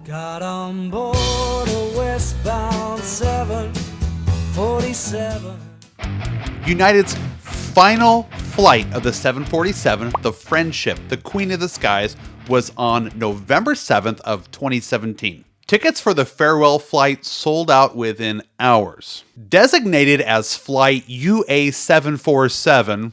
Got on board a westbound 747. United's final flight of the 747, the Friendship, the Queen of the Skies, was on November 7th of 2017. Tickets for the farewell flight sold out within hours. Designated as flight UA747,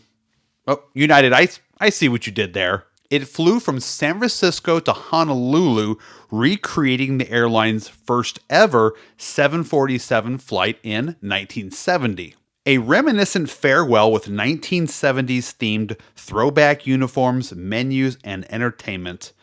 United, I see what you did there. It flew from San Francisco to Honolulu, recreating the airline's first ever 747 flight in 1970. A reminiscent farewell with 1970s themed throwback uniforms, menus, and entertainment.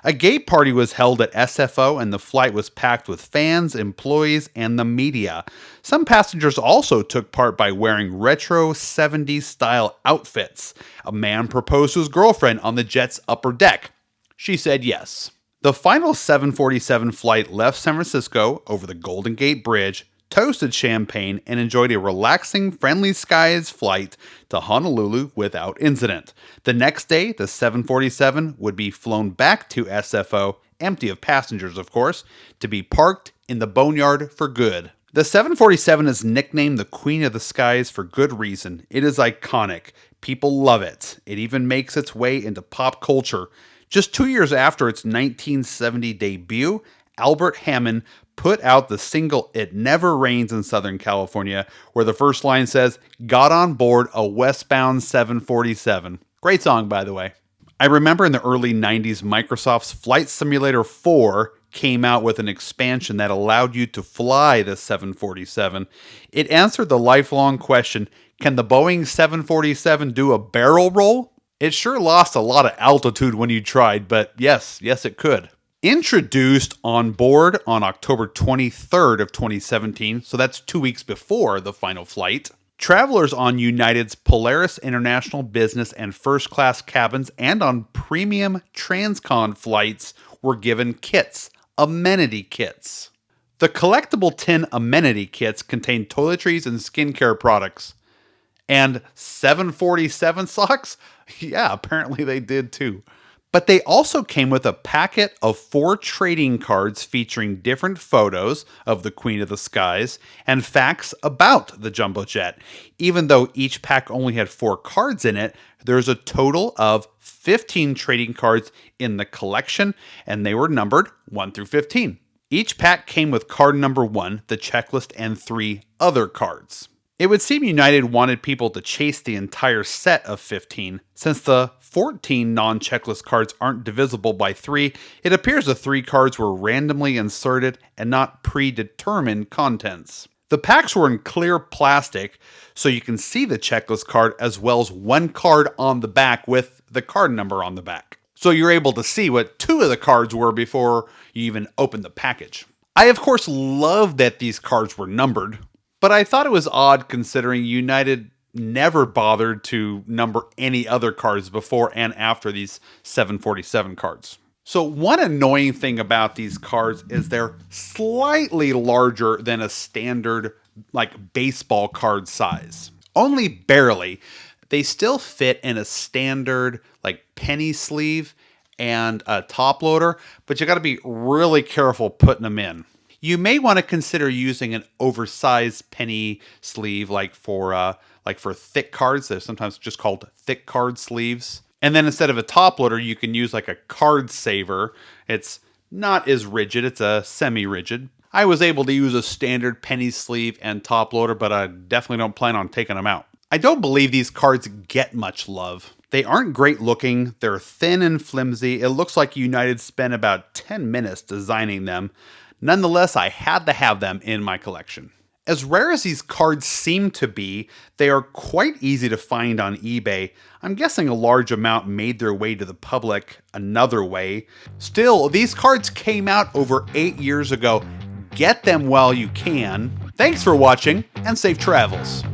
A gay party was held at SFO and the flight was packed with fans, employees, and the media. Some passengers also took part by wearing retro 70s style outfits. A man proposed to his girlfriend on the jet's upper deck. She said yes. The final 747 flight left San Francisco over the Golden Gate Bridge, toasted champagne, and enjoyed a relaxing, friendly skies flight to Honolulu without incident. The next day, the 747 would be flown back to SFO, empty of passengers of course, to be parked in the boneyard for good. The 747 is nicknamed the Queen of the Skies for good reason. It is iconic. People love it. It even makes its way into pop culture. Just 2 years after its 1970 debut, Albert Hammond put out the single It Never Rains in Southern California, where the first line says, "Got on board a westbound 747. Great song, by the way. I remember in the early 90s, Microsoft's Flight Simulator 4 came out with an expansion that allowed you to fly the 747. It answered the lifelong question, can the Boeing 747 do a barrel roll? It sure lost a lot of altitude when you tried, but yes, it could. Introduced on board on October 23rd of 2017, so that's 2 weeks before the final flight, travelers on United's Polaris International Business and First Class cabins and on premium Transcon flights were given kits, amenity kits. The collectible tin amenity kits contain toiletries and skincare products. And 747 socks? Yeah, apparently they did too. But they also came with a packet of 4 trading cards featuring different photos of the Queen of the Skies and facts about the jumbo jet. Even though each pack only had 4 cards in it, there's a total of 15 trading cards in the collection, and they were numbered 1 through 15. Each pack came with card number 1, the checklist, and 3 other cards. It would seem United wanted people to chase the entire set of 15. Since the 14 non-checklist cards aren't divisible by 3, it appears the 3 cards were randomly inserted and not predetermined contents. The packs were in clear plastic, so you can see the checklist card as well as 1 card on the back with the card number on the back. So you're able to see what 2 of the cards were before you even open the package. I of course love that these cards were numbered, but I thought it was odd considering United never bothered to number any other cards before and after these 747 cards. So one annoying thing about these cards is they're slightly larger than a standard baseball card size. Only barely. They still fit in a standard penny sleeve and a top loader, but you got to be really careful putting them in. You may want to consider using an oversized penny sleeve for thick cards. They're sometimes just called thick card sleeves. And then instead of a top loader, you can use a card saver. It's not as rigid. It's a semi-rigid. I was able to use a standard penny sleeve and top loader, but I definitely don't plan on taking them out. I don't believe these cards get much love. They aren't great looking. They're thin and flimsy. It looks like United spent about 10 minutes designing them. Nonetheless, I had to have them in my collection. As rare as these cards seem to be, they are quite easy to find on eBay. I'm guessing a large amount made their way to the public another way. Still, these cards came out over 8 years ago. Get them while you can. Thanks for watching, and safe travels.